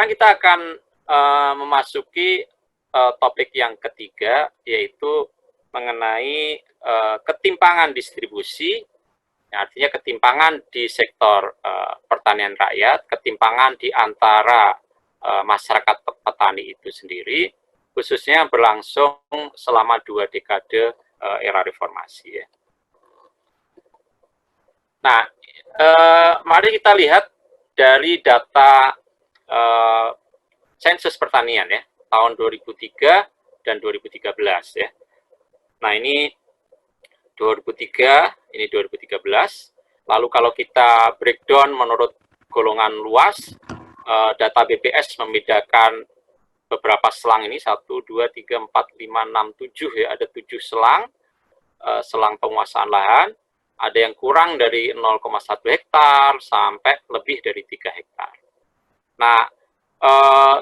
sekarang kita akan memasuki topik yang ketiga, yaitu mengenai ketimpangan distribusi, artinya ketimpangan di sektor pertanian rakyat, ketimpangan di antara masyarakat petani itu sendiri, khususnya berlangsung selama 2 dekade era reformasi. Ya. Nah, mari kita lihat dari data sensus pertanian ya, tahun 2003 dan 2013 ya. Nah, ini 2003, ini 2013. Lalu kalau kita breakdown menurut golongan luas, data BPS membedakan beberapa selang ini, 1, 2, 3, 4, 5, 6, 7 ya, ada 7 selang, selang penguasaan lahan, ada yang kurang dari 0,1 hektar sampai lebih dari 3 hektar. Nah,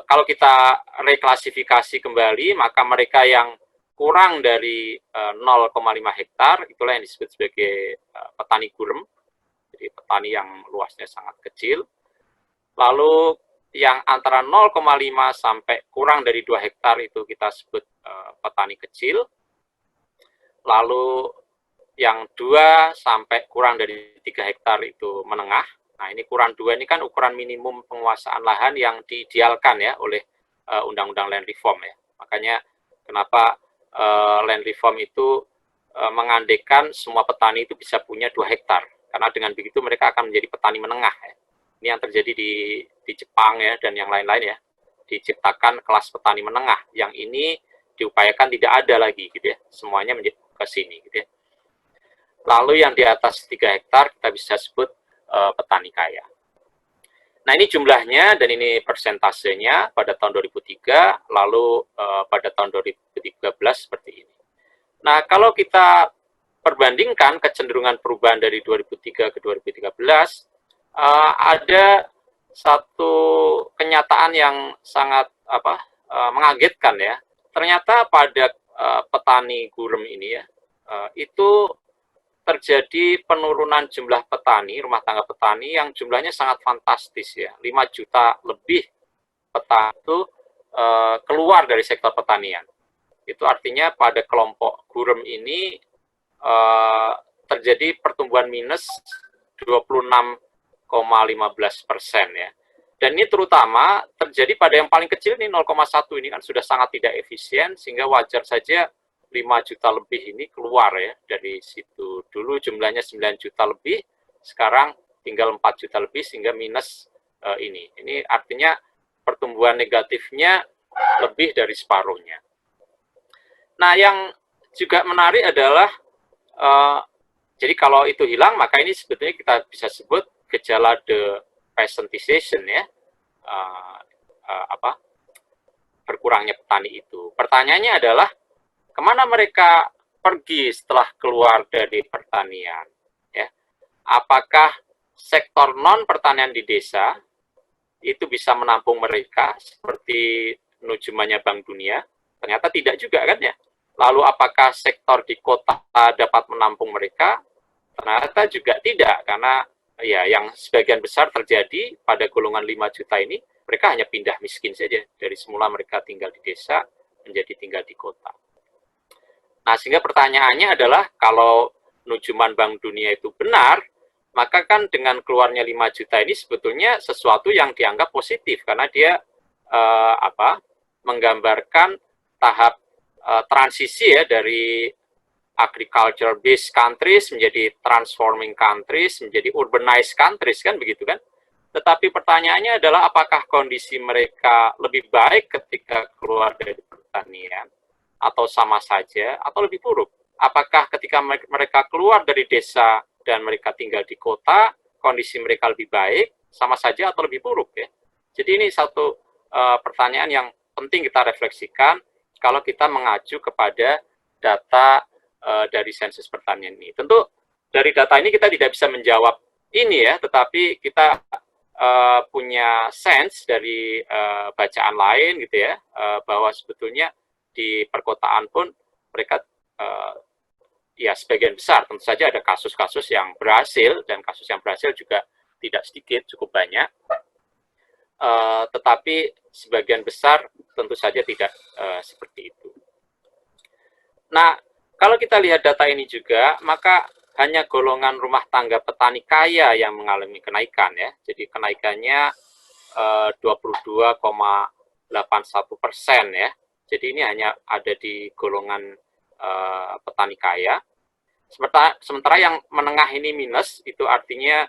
kalau kita reklasifikasi kembali, maka mereka yang kurang dari 0,5 hektar, itulah yang disebut sebagai petani gurem, jadi petani yang luasnya sangat kecil. Lalu yang antara 0,5 sampai kurang dari 2 hektar itu kita sebut petani kecil. Lalu yang 2 sampai kurang dari 3 hektar itu menengah. Nah, ini kurang 2 ini kan ukuran minimum penguasaan lahan yang diidealkan ya oleh Undang-Undang Land Reform ya. Makanya kenapa Land Reform itu mengandekan semua petani itu bisa punya 2 hektar. Karena dengan begitu mereka akan menjadi petani menengah ya. Ini yang terjadi di Jepang ya dan yang lain-lain ya. Diciptakan kelas petani menengah. Yang ini diupayakan tidak ada lagi gitu ya. Semuanya menjadi ke sini gitu ya. Lalu yang di atas 3 hektar kita bisa sebut petani kaya. Nah, ini jumlahnya dan ini persentasenya pada tahun 2003, lalu pada tahun 2013 seperti ini. Nah, kalau kita perbandingkan kecenderungan perubahan dari 2003 ke 2013, ada satu kenyataan yang sangat mengagetkan ya. Ternyata pada petani gurem ini ya, itu terjadi penurunan jumlah petani, rumah tangga petani yang jumlahnya sangat fantastis ya. 5 juta lebih petani itu keluar dari sektor pertanian. Itu artinya pada kelompok gurem ini terjadi pertumbuhan minus 26,15% ya. Dan ini terutama terjadi pada yang paling kecil ini 0,1 ini kan sudah sangat tidak efisien sehingga wajar saja 5 juta lebih ini keluar ya dari situ. Dulu jumlahnya 9 juta lebih, sekarang tinggal 4 juta lebih sehingga minus ini. Ini artinya pertumbuhan negatifnya lebih dari separuhnya. Nah, yang juga menarik adalah jadi kalau itu hilang maka ini sebetulnya kita bisa sebut gejala de-peasantization ya. Berkurangnya petani itu. Pertanyaannya adalah kemana mereka pergi setelah keluar dari pertanian? Ya. Apakah sektor non-pertanian di desa itu bisa menampung mereka seperti nujumannya Bank Dunia? Ternyata tidak juga kan ya. Lalu apakah sektor di kota dapat menampung mereka? Ternyata juga tidak, karena ya yang sebagian besar terjadi pada golongan 5 juta ini, mereka hanya pindah miskin saja. Dari semula mereka tinggal di desa menjadi tinggal di kota. Nah, sehingga pertanyaannya adalah kalau nujuman Bank Dunia itu benar, maka kan dengan keluarnya 5 juta ini sebetulnya sesuatu yang dianggap positif karena dia menggambarkan tahap transisi ya dari agriculture based countries menjadi transforming countries, menjadi urbanized countries kan begitu kan. Tetapi pertanyaannya adalah apakah kondisi mereka lebih baik ketika keluar dari pertanian? Atau sama saja, atau lebih buruk? Apakah ketika mereka keluar dari desa dan mereka tinggal di kota, kondisi mereka lebih baik, sama saja atau lebih buruk ya? Jadi ini satu pertanyaan yang penting kita refleksikan kalau kita mengacu kepada data dari sensus pertanian ini. Tentu dari data ini kita tidak bisa menjawab ini ya, tetapi kita punya sense dari bacaan lain gitu ya, bahwa sebetulnya di perkotaan pun mereka ya sebagian besar tentu saja ada kasus-kasus yang berhasil dan kasus yang berhasil juga tidak sedikit, cukup banyak. tetapi sebagian besar tentu saja tidak seperti itu. Nah, kalau kita lihat data ini juga, maka hanya golongan rumah tangga petani kaya yang mengalami kenaikan ya. Jadi kenaikannya 22,81% ya. Jadi ini hanya ada di golongan petani kaya. Sementara yang menengah ini minus, itu artinya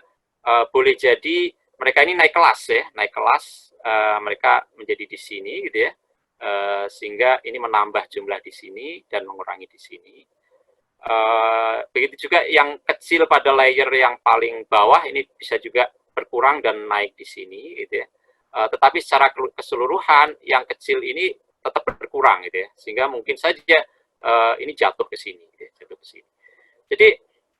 boleh jadi mereka ini naik kelas ya, naik kelas, mereka menjadi di sini gitu ya, sehingga ini menambah jumlah di sini dan mengurangi di sini. Begitu juga yang kecil pada layer yang paling bawah ini bisa juga berkurang dan naik di sini gitu ya. Tetapi secara keseluruhan yang kecil ini tetap berkurang gitu ya, sehingga mungkin saja ini jatuh ke sini gitu ya, jatuh ke sini. Jadi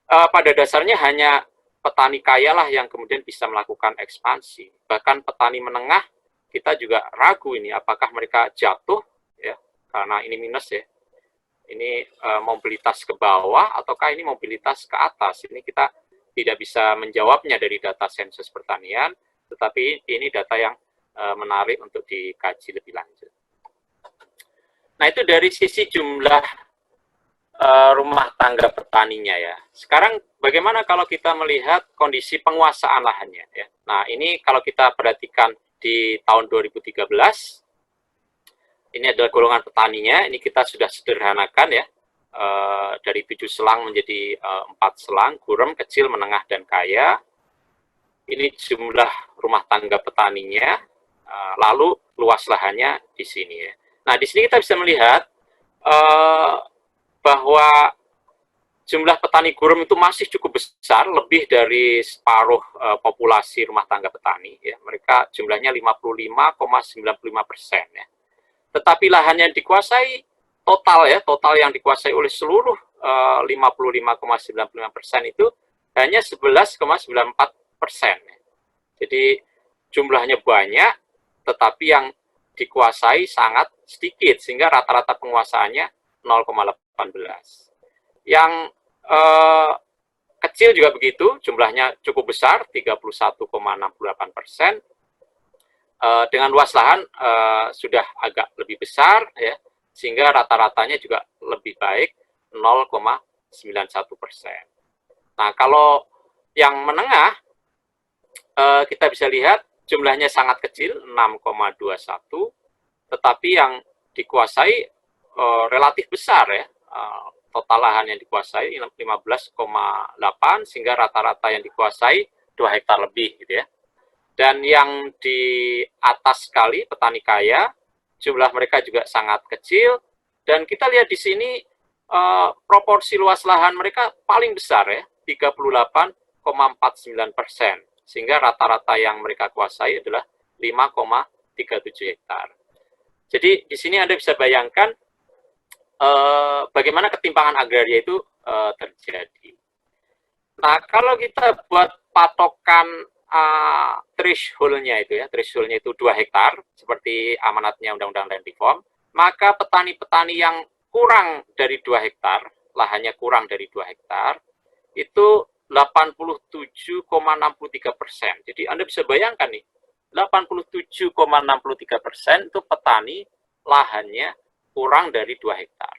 pada dasarnya hanya petani kaya lah yang kemudian bisa melakukan ekspansi. Bahkan petani menengah kita juga ragu ini apakah mereka jatuh ya karena ini minus ya. Ini mobilitas ke bawah ataukah ini mobilitas ke atas. Ini kita tidak bisa menjawabnya dari data sensus pertanian, tetapi ini data yang menarik untuk dikaji lebih lanjut. Nah, itu dari sisi jumlah rumah tangga petaninya ya. Sekarang bagaimana kalau kita melihat kondisi penguasaan lahannya ya. Nah, ini kalau kita perhatikan di tahun 2013, ini adalah golongan petaninya, ini kita sudah sederhanakan ya, dari 7 selang menjadi 4 selang, gurem, kecil, menengah, dan kaya. Ini jumlah rumah tangga petaninya, lalu luas lahannya di sini ya. Nah, di sini kita bisa melihat bahwa jumlah petani gurem itu masih cukup besar, lebih dari separuh populasi rumah tangga petani. Ya. Mereka jumlahnya 55,95% ya. Tetapi lahan yang dikuasai total ya, total yang dikuasai oleh seluruh 55,95% itu hanya 11,94%. Jadi jumlahnya banyak, tetapi yang dikuasai sangat sedikit, sehingga rata-rata penguasaannya 0,18. Yang kecil juga begitu, jumlahnya cukup besar, 31,68%. Dengan luas lahan sudah agak lebih besar ya, sehingga rata-ratanya juga lebih baik 0,91%. Nah, kalau yang menengah kita bisa lihat jumlahnya sangat kecil 6,21, tetapi yang dikuasai relatif besar ya. Total lahan yang dikuasai 15,8, sehingga rata-rata yang dikuasai 2 hektar lebih gitu ya. Dan yang di atas sekali, petani kaya, jumlah mereka juga sangat kecil. Dan kita lihat di sini proporsi luas lahan mereka paling besar ya, 38,49%. Sehingga rata-rata yang mereka kuasai adalah 5,37 hektar. Jadi di sini Anda bisa bayangkan bagaimana ketimpangan agraria itu terjadi. Nah, kalau kita buat patokan threshold-nya itu ya, threshold-nya itu 2 hektar, seperti amanatnya Undang-Undang Land Reform, maka petani-petani yang kurang dari 2 hektar, lahannya kurang dari 2 hektar, itu 87,63%. Jadi Anda bisa bayangkan nih, 87,63% itu petani lahannya kurang dari 2 hektar.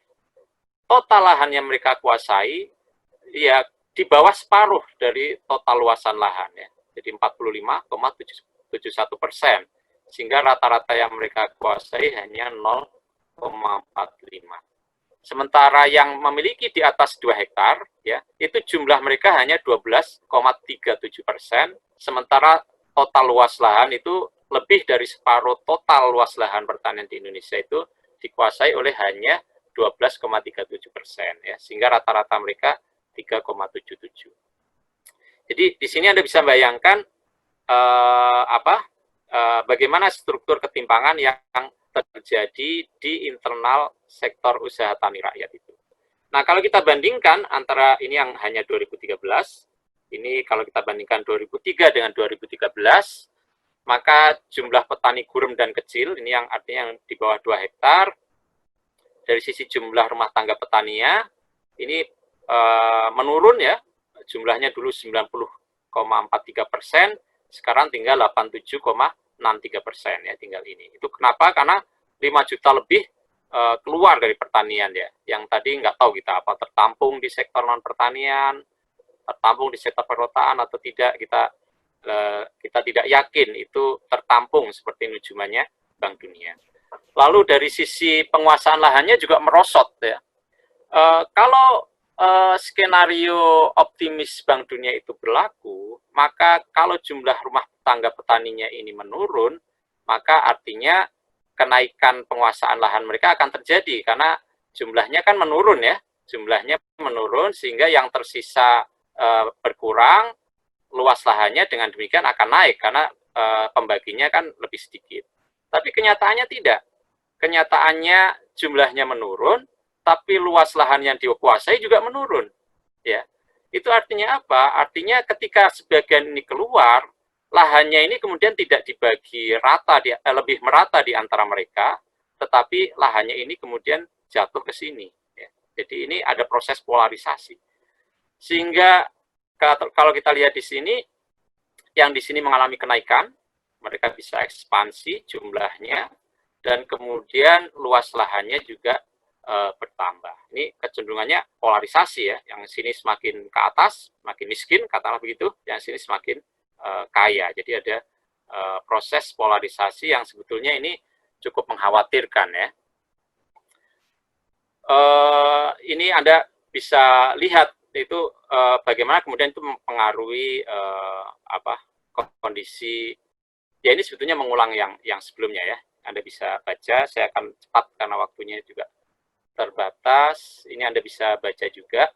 Total lahan yang mereka kuasai, ya di bawah separuh dari total luasan lahan ya. Jadi 45,71%, sehingga rata-rata yang mereka kuasai hanya 0,45. Sementara yang memiliki di atas 2 hektar, ya, itu jumlah mereka hanya 12,37%, sementara total luas lahan itu lebih dari separuh total luas lahan pertanian di Indonesia itu dikuasai oleh hanya 12,37%, ya, sehingga rata-rata mereka 3,77. Jadi di sini Anda bisa bayangkan bagaimana struktur ketimpangan yang terjadi di internal sektor usaha tani rakyat itu. Nah, kalau kita bandingkan antara ini yang hanya 2013, ini kalau kita bandingkan 2003 dengan 2013, maka jumlah petani gurem dan kecil, ini yang artinya yang di bawah 2 hektar, dari sisi jumlah rumah tangga petaninya, ini menurun ya, jumlahnya dulu 90,43%, sekarang tinggal 87,33%. 63% ya, tinggal ini. Itu kenapa? Karena 5 juta lebih keluar dari pertanian ya, yang tadi nggak tahu kita apa tertampung di sektor non pertanian, tertampung di sektor perkotaan atau tidak, kita tidak yakin itu tertampung seperti nujumannya Bank Dunia. Lalu dari sisi penguasaan lahannya juga merosot ya. Kalau skenario optimis Bank Dunia itu berlaku, maka kalau jumlah rumah tangga petaninya ini menurun, maka artinya kenaikan penguasaan lahan mereka akan terjadi karena jumlahnya kan menurun ya, jumlahnya menurun sehingga yang tersisa berkurang, luas lahannya dengan demikian akan naik karena pembaginya kan lebih sedikit. Tapi kenyataannya tidak. Kenyataannya jumlahnya menurun, tapi luas lahan yang dikuasai juga menurun. Ya, itu artinya apa? Artinya ketika sebagian ini keluar, lahannya ini kemudian tidak dibagi rata, lebih merata di antara mereka, tetapi lahannya ini kemudian jatuh ke sini. Ya. Jadi ini ada proses polarisasi. Sehingga kalau kita lihat di sini, yang di sini mengalami kenaikan, mereka bisa ekspansi jumlahnya, dan kemudian luas lahannya juga bertambah. Ini kecenderungannya polarisasi ya, yang sini semakin ke atas, makin miskin, katakanlah begitu, yang sini semakin kaya. Jadi ada proses polarisasi yang sebetulnya ini cukup mengkhawatirkan ya. Ini Anda bisa lihat itu bagaimana kemudian itu mempengaruhi kondisi. Ya ini sebetulnya mengulang yang sebelumnya ya. Anda bisa baca, saya akan cepat karena waktunya juga terbatas. Ini Anda bisa baca juga.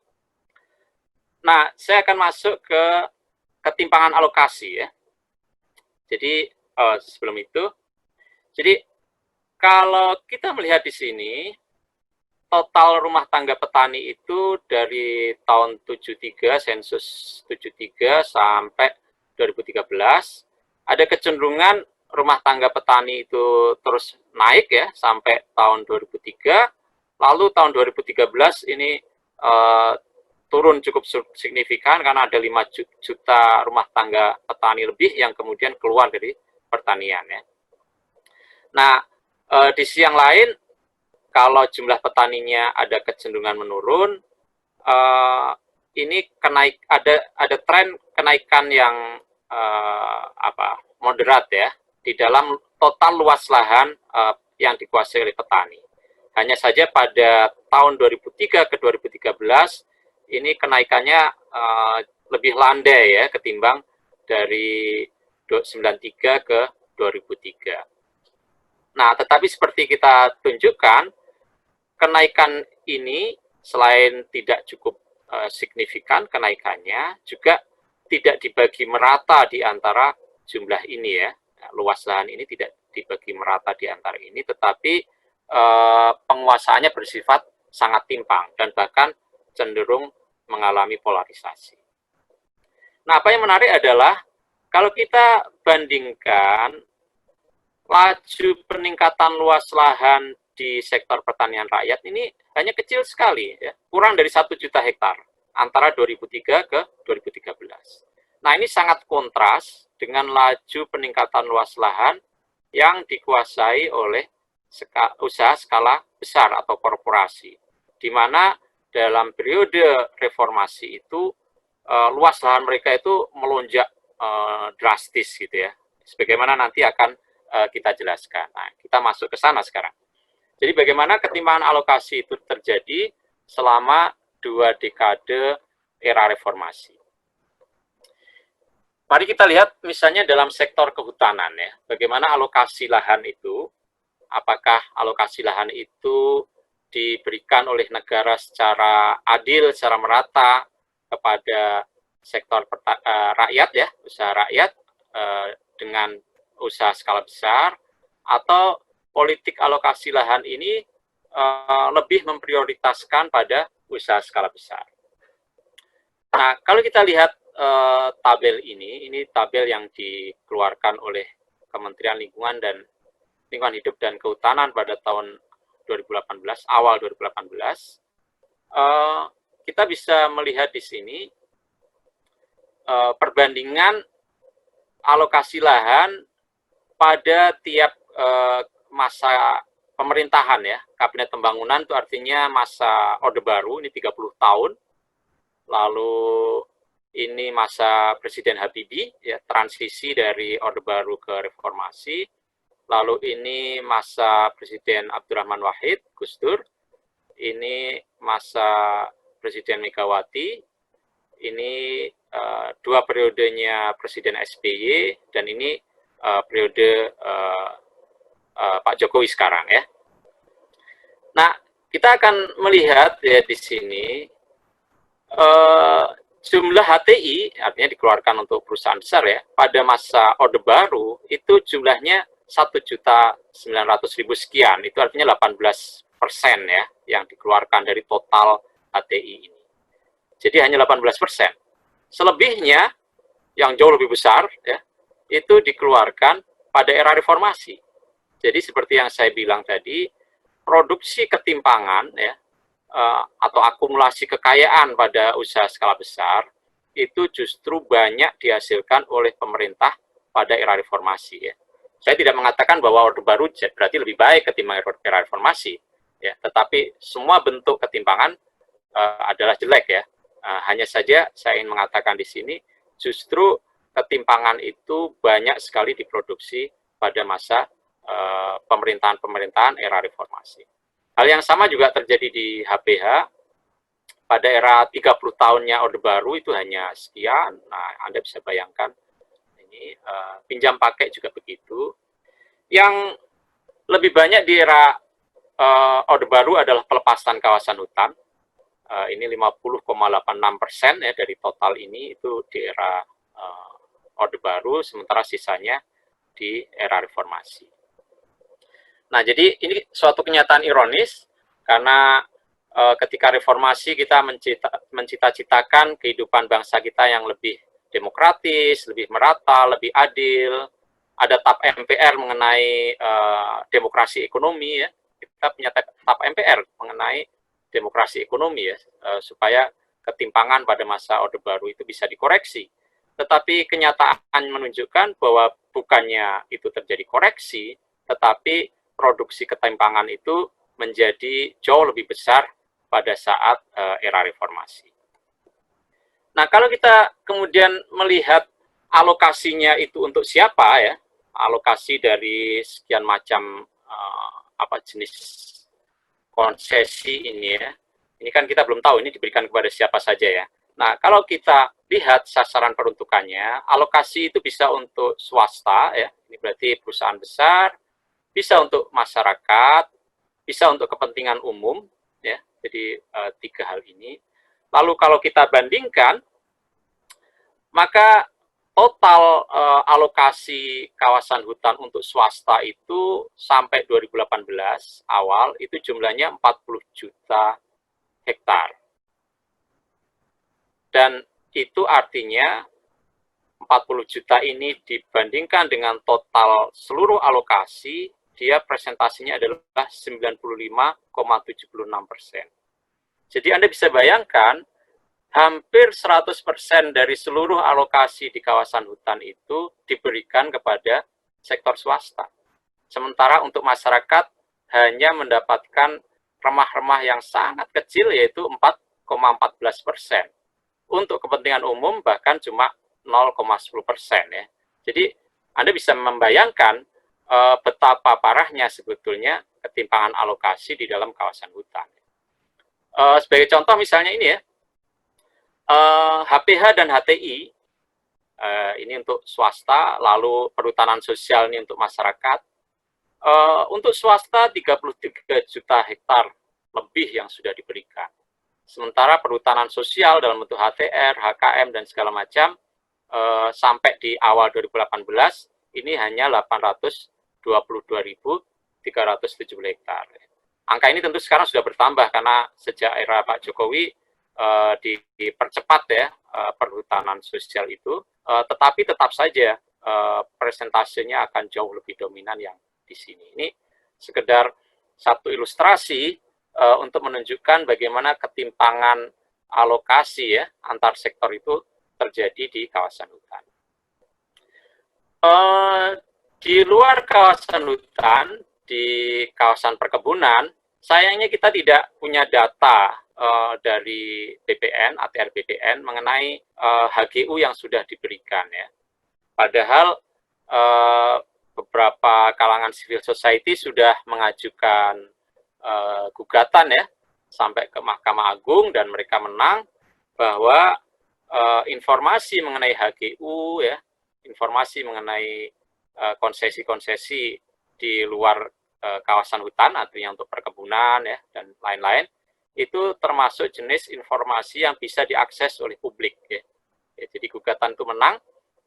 Nah, saya akan masuk ke ketimpangan alokasi ya. Jadi sebelum itu, jadi kalau kita melihat di sini, total rumah tangga petani itu dari tahun 73, sensus 73 sampai 2013, ada kecenderungan rumah tangga petani itu terus naik ya, sampai tahun 2003, lalu tahun 2013 ini turun cukup signifikan karena ada 5 juta rumah tangga petani lebih yang kemudian keluar dari pertanian ya. Nah, di sisi yang lain, kalau jumlah petaninya ada kecenderungan menurun, ini ada tren kenaikan yang moderat ya di dalam total luas lahan yang dikuasai oleh petani. Hanya saja pada tahun 2003 ke 2013 ini kenaikannya lebih landai ya ketimbang dari 93 ke 2003. Nah, tetapi seperti kita tunjukkan, kenaikan ini selain tidak cukup signifikan kenaikannya, juga tidak dibagi merata di antara jumlah ini ya. Luas lahan ini tidak dibagi merata di antara ini, tetapi penguasaannya bersifat sangat timpang dan bahkan cenderung mengalami polarisasi. Nah, apa yang menarik adalah kalau kita bandingkan laju peningkatan luas lahan di sektor pertanian rakyat ini hanya kecil sekali, ya, kurang dari 1 juta hektar antara 2003 ke 2013. Nah, ini sangat kontras dengan laju peningkatan luas lahan yang dikuasai oleh usaha skala besar atau korporasi, di mana dalam periode reformasi itu luas lahan mereka itu melonjak drastis gitu ya. Sebagaimana nanti akan kita jelaskan. Nah, kita masuk ke sana sekarang. Jadi bagaimana ketimpangan alokasi itu terjadi selama 2 dekade era reformasi. Mari kita lihat misalnya dalam sektor kehutanan ya, bagaimana alokasi lahan itu, apakah alokasi lahan itu diberikan oleh negara secara adil, secara merata kepada sektor rakyat ya, usaha rakyat dengan usaha skala besar, atau politik alokasi lahan ini lebih memprioritaskan pada usaha skala besar. Nah, kalau kita lihat tabel ini tabel yang dikeluarkan oleh Kementerian Lingkungan Hidup dan Kehutanan pada tahun 2018, awal 2018, kita bisa melihat di sini perbandingan alokasi lahan pada tiap masa pemerintahan ya, Kabinet Pembangunan itu artinya masa Orde Baru, ini 30 tahun, lalu ini masa Presiden Habibie, ya, transisi dari Orde Baru ke Reformasi, lalu ini masa Presiden Abdurrahman Wahid, Gus Dur, ini masa Presiden Megawati, ini 2 periodenya Presiden SBY, dan ini periode Pak Jokowi sekarang ya. Nah, kita akan melihat ya di sini jumlah HTI, artinya dikeluarkan untuk perusahaan besar ya, pada masa Orde Baru itu jumlahnya 1.900.000 sekian, itu artinya 18% ya yang dikeluarkan dari total HTI ini. Jadi hanya 18%. Selebihnya yang jauh lebih besar ya, itu dikeluarkan pada era reformasi. Jadi seperti yang saya bilang tadi, produksi ketimpangan ya, atau akumulasi kekayaan pada usaha skala besar itu justru banyak dihasilkan oleh pemerintah pada era reformasi ya. Saya tidak mengatakan bahwa Orde Baru berarti lebih baik ketimbang era reformasi ya, tetapi semua bentuk ketimpangan adalah jelek ya. Hanya saja saya ingin mengatakan di sini justru ketimpangan itu banyak sekali diproduksi pada masa pemerintahan-pemerintahan era reformasi. Hal yang sama juga terjadi di HPH. Pada era 30 tahunnya Orde Baru itu hanya sekian. Nah, Anda bisa bayangkan ini pinjam pakai juga begitu. Yang lebih banyak di era Orde Baru adalah pelepasan kawasan hutan. Ini 50,86% ya dari total ini itu di era Orde Baru, sementara sisanya di era reformasi. Nah, jadi ini suatu kenyataan ironis karena ketika reformasi kita mencita-citakan kehidupan bangsa kita yang lebih demokratis, lebih merata, lebih adil. Ada TAP MPR mengenai demokrasi ekonomi ya. Kita punya TAP MPR mengenai demokrasi ekonomi ya, supaya ketimpangan pada masa Orde Baru itu bisa dikoreksi. Tetapi kenyataan menunjukkan bahwa bukannya itu terjadi koreksi, tetapi produksi ketimpangan itu menjadi jauh lebih besar pada saat era reformasi. Nah, kalau kita kemudian melihat alokasinya itu untuk siapa ya, alokasi dari sekian macam jenis konsesi ini ya, ini kan kita belum tahu ini diberikan kepada siapa saja ya. Nah, kalau kita lihat sasaran peruntukannya, alokasi itu bisa untuk swasta ya, ini berarti perusahaan besar, bisa untuk masyarakat, bisa untuk kepentingan umum, ya. Jadi 3 hal ini. Lalu kalau kita bandingkan, maka total alokasi kawasan hutan untuk swasta itu sampai 2018 awal itu jumlahnya 40 juta hektar. Dan itu artinya 40 juta ini dibandingkan dengan total seluruh alokasi, dia presentasinya adalah 95,76%. Jadi Anda bisa bayangkan, hampir 100% dari seluruh alokasi di kawasan hutan itu diberikan kepada sektor swasta. Sementara untuk masyarakat hanya mendapatkan remah-remah yang sangat kecil, yaitu 4,14%. Untuk kepentingan umum bahkan cuma 0,10% ya. Jadi Anda bisa membayangkan betapa parahnya sebetulnya ketimpangan alokasi di dalam kawasan hutan. Sebagai contoh misalnya ini ya, HPH dan HTI ini untuk swasta, lalu perhutanan sosial ini untuk masyarakat. Untuk swasta 33 juta hektar lebih yang sudah diberikan. Sementara perhutanan sosial dalam bentuk HTR, HKM, dan segala macam sampai di awal 2018 ini hanya 822.370 hektar. Angka ini tentu sekarang sudah bertambah karena sejak era Pak Jokowi dipercepat ya perhutanan sosial itu, tetapi tetap saja presentasenya akan jauh lebih dominan yang di sini. Ini sekedar satu ilustrasi untuk menunjukkan bagaimana ketimpangan alokasi ya antar sektor itu terjadi di kawasan hutan. Di luar kawasan hutan, di kawasan perkebunan, sayangnya kita tidak punya data dari BPN, ATR BPN mengenai HGU yang sudah diberikan ya. Padahal beberapa kalangan civil society sudah mengajukan gugatan ya sampai ke Mahkamah Agung dan mereka menang bahwa informasi mengenai HGU ya, informasi mengenai konsesi-konsesi di luar kawasan hutan, artinya untuk perkebunan ya dan lain-lain, itu termasuk jenis informasi yang bisa diakses oleh publik ya. Jadi gugatan itu menang,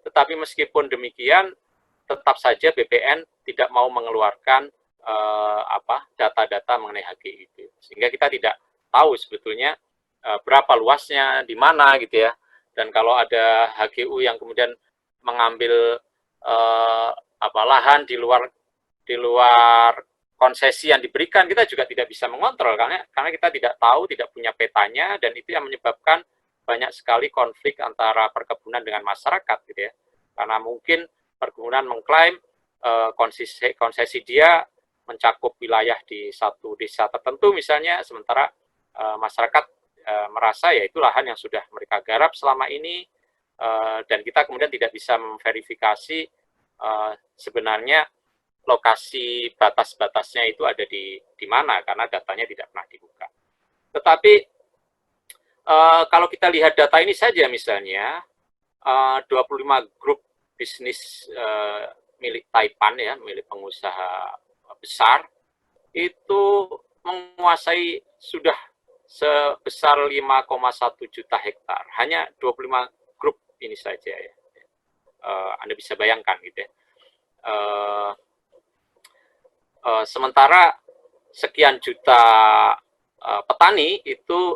tetapi meskipun demikian tetap saja BPN tidak mau mengeluarkan data-data mengenai HGU itu, sehingga kita tidak tahu sebetulnya berapa luasnya, di mana gitu ya. Dan kalau ada HGU yang kemudian mengambil lahan di luar konsesi yang diberikan, kita juga tidak bisa mengontrol karena kita tidak tahu, tidak punya petanya, dan itu yang menyebabkan banyak sekali konflik antara perkebunan dengan masyarakat gitu ya. Karena mungkin perkebunan mengklaim konsesi dia mencakup wilayah di satu desa tertentu misalnya, sementara masyarakat merasa ya itu lahan yang sudah mereka garap selama ini, dan kita kemudian tidak bisa memverifikasi sebenarnya lokasi batas-batasnya itu ada di mana karena datanya tidak pernah dibuka. Tetapi kalau kita lihat data ini saja misalnya 25 grup bisnis milik Taipan ya, milik pengusaha besar itu menguasai sudah sebesar 5,1 juta hektar. Hanya 25 grup ini saja ya. Anda bisa bayangkan gitu ya. Sementara sekian juta petani itu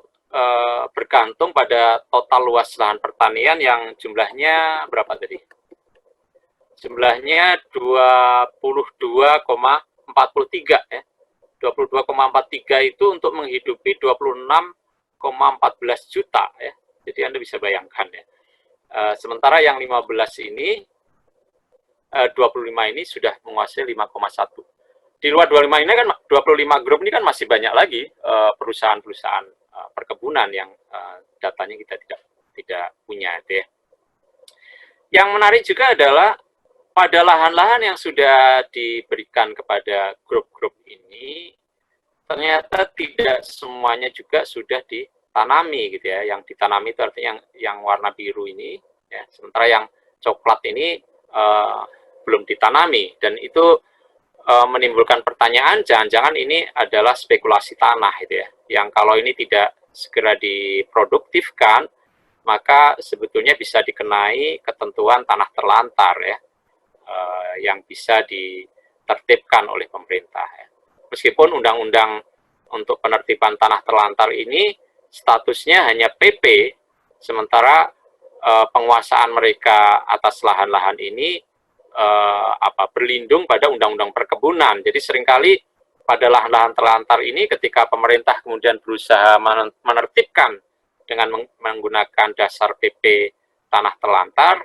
bergantung pada total luas lahan pertanian yang jumlahnya berapa tadi? Jumlahnya 22,43 ya. 22,43 itu untuk menghidupi 26,14 juta ya. Jadi Anda bisa bayangkan ya. Sementara yang 15 ini 25 ini sudah menguasai 5,1. Di luar 25 ini kan 25 grup ini kan masih banyak lagi perusahaan-perusahaan perkebunan yang datanya kita tidak punya itu ya. Yang menarik juga adalah pada lahan-lahan yang sudah diberikan kepada grup-grup ini, ternyata tidak semuanya juga sudah ditanami gitu ya. Yang ditanami itu artinya yang warna biru ini, ya. Sementara yang coklat ini belum ditanami, dan itu menimbulkan pertanyaan, jangan-jangan ini adalah spekulasi tanah gitu ya. Yang kalau ini tidak segera diproduktifkan, maka sebetulnya bisa dikenai ketentuan tanah terlantar ya. Yang bisa ditertibkan oleh pemerintah. Meskipun undang-undang untuk penertiban tanah terlantar ini statusnya hanya PP, sementara penguasaan mereka atas lahan-lahan ini berlindung pada undang-undang perkebunan. Jadi seringkali pada lahan-lahan terlantar ini ketika pemerintah kemudian berusaha menertibkan dengan menggunakan dasar PP tanah terlantar,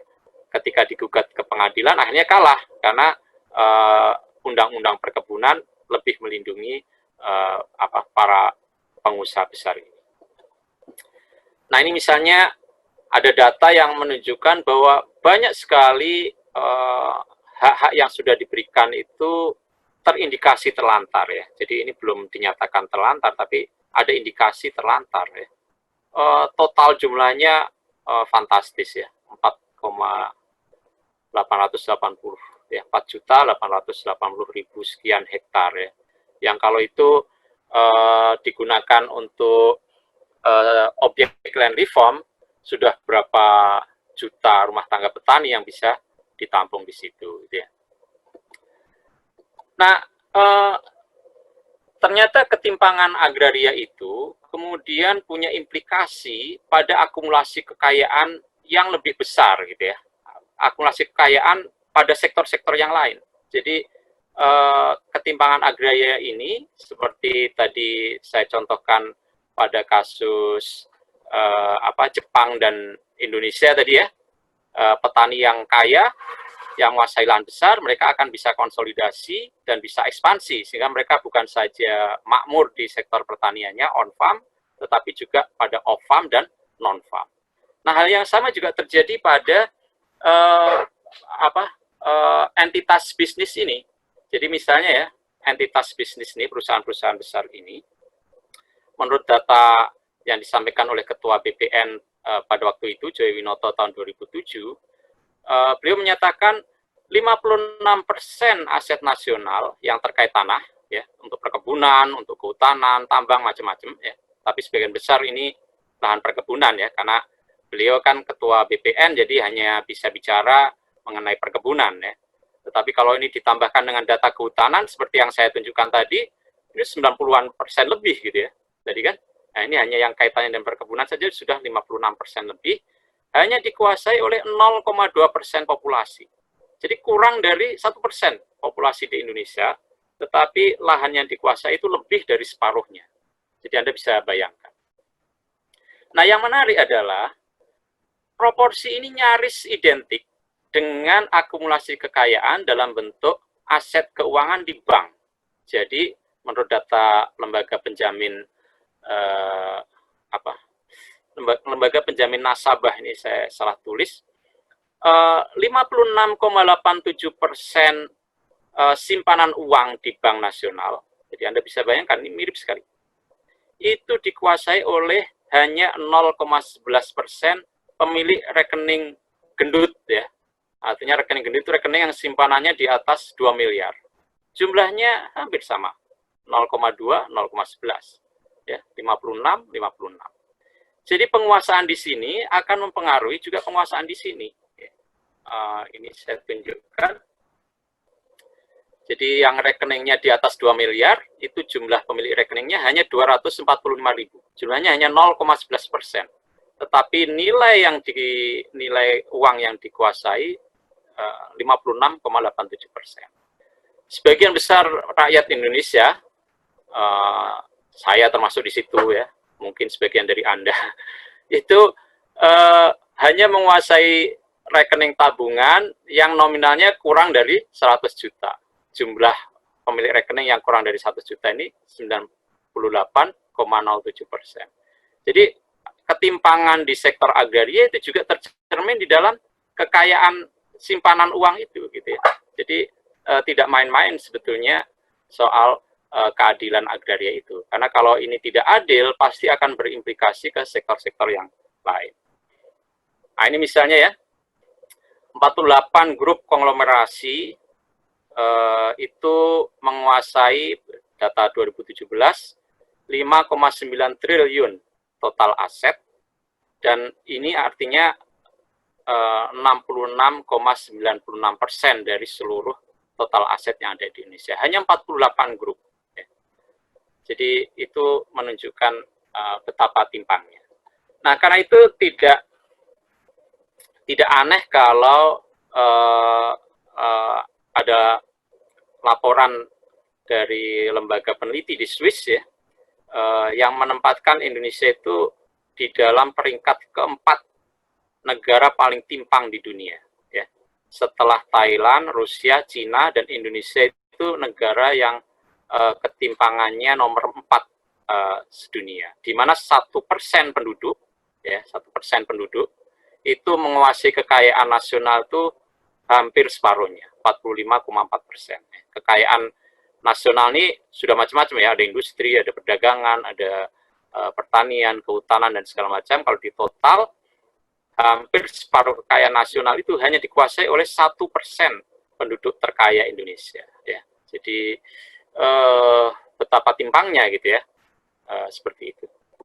ketika digugat ke pengadilan akhirnya kalah karena undang-undang perkebunan lebih melindungi para pengusaha besar ini. Nah, ini misalnya ada data yang menunjukkan bahwa banyak sekali hak-hak yang sudah diberikan itu terindikasi terlantar ya. Jadi ini belum dinyatakan terlantar, tapi ada indikasi terlantar ya. Total jumlahnya fantastis ya, 4,880 ya, 4.880.000 sekian hektar ya. Yang kalau itu digunakan untuk objek land reform, sudah berapa juta rumah tangga petani yang bisa ditampung di situ gitu ya. Nah, ternyata ketimpangan agraria itu kemudian punya implikasi pada akumulasi kekayaan yang lebih besar gitu ya. Akumulasi kekayaan pada sektor-sektor yang lain. Jadi ketimpangan agraria ini seperti tadi saya contohkan pada kasus Jepang dan Indonesia tadi ya, petani yang kaya yang menguasai lahan besar, mereka akan bisa konsolidasi dan bisa ekspansi, sehingga mereka bukan saja makmur di sektor pertaniannya on-farm, tetapi juga pada off-farm dan non-farm. Nah, hal yang sama juga terjadi pada entitas bisnis ini. Jadi misalnya ya, entitas bisnis ini, perusahaan-perusahaan besar ini, menurut data yang disampaikan oleh Ketua BPN pada waktu itu, Joy Winoto tahun 2007, beliau menyatakan 56% aset nasional yang terkait tanah, ya, untuk perkebunan, untuk kehutanan, tambang, macam-macam, ya. Tapi sebagian besar ini lahan perkebunan, ya, karena beliau kan Ketua BPN, jadi hanya bisa bicara mengenai perkebunan, ya. Tetapi kalau ini ditambahkan dengan data kehutanan, seperti yang saya tunjukkan tadi, ini 90-an% lebih, gitu ya. Jadi kan, nah ini hanya yang kaitannya dengan perkebunan saja sudah 56% lebih, hanya dikuasai oleh 0,2% populasi. Jadi kurang dari 1% populasi di Indonesia, tetapi lahan yang dikuasai itu lebih dari separuhnya. Jadi Anda bisa bayangkan. Nah, yang menarik adalah proporsi ini nyaris identik dengan akumulasi kekayaan dalam bentuk aset keuangan di bank. Jadi menurut data lembaga penjamin lembaga penjamin nasabah, ini saya salah tulis, 56,87% simpanan uang di Bank Nasional. Jadi Anda bisa bayangkan, ini mirip sekali. Itu dikuasai oleh hanya 0,11% pemilik rekening gendut, ya. Artinya rekening gendut itu rekening yang simpanannya di atas 2 miliar. Jumlahnya hampir sama, 0,2, 0,11. Ya, 56, 56. Jadi penguasaan di sini akan mempengaruhi juga penguasaan di sini. Ini saya tunjukkan. Jadi yang rekeningnya di atas 2 miliar, itu jumlah pemilik rekeningnya hanya 245.000. Jumlahnya hanya 0,11%. Tetapi nilai uang yang dikuasai 56,87%. Sebagian besar rakyat Indonesia, saya termasuk di situ ya, mungkin sebagian dari Anda, itu hanya menguasai rekening tabungan yang nominalnya kurang dari 100 juta. Jumlah pemilik rekening yang kurang dari 100 juta ini 98,07%. Jadi ketimpangan di sektor agraria itu juga tercermin di dalam kekayaan simpanan uang itu, gitu ya. Jadi tidak main-main sebetulnya soal keadilan agraria itu. Karena kalau ini tidak adil, pasti akan berimplikasi ke sektor-sektor yang lain. Nah, ini misalnya ya, 48 grup konglomerasi itu menguasai data 2017 5,9 triliun total aset, dan ini artinya 66,96% dari seluruh total aset yang ada di Indonesia. Hanya 48 grup. Ya. Jadi itu menunjukkan betapa timpangnya. Nah, karena itu tidak aneh kalau ada laporan dari lembaga peneliti di Swiss ya, yang menempatkan Indonesia itu di dalam peringkat keempat negara paling timpang di dunia. Ya. Setelah Thailand, Rusia, Cina, dan Indonesia itu negara yang ketimpangannya nomor 4 sedunia. Di mana 1% penduduk, ya 1% penduduk itu menguasai kekayaan nasional itu hampir separuhnya, 45,4%. Kekayaan nasional ini sudah macam-macam ya, ada industri, ada perdagangan, ada pertanian, kehutanan, dan segala macam. Kalau di total, hampir separuh kekayaan nasional itu hanya dikuasai oleh 1% penduduk terkaya Indonesia. Ya. Jadi betapa timpangnya gitu ya, seperti itu.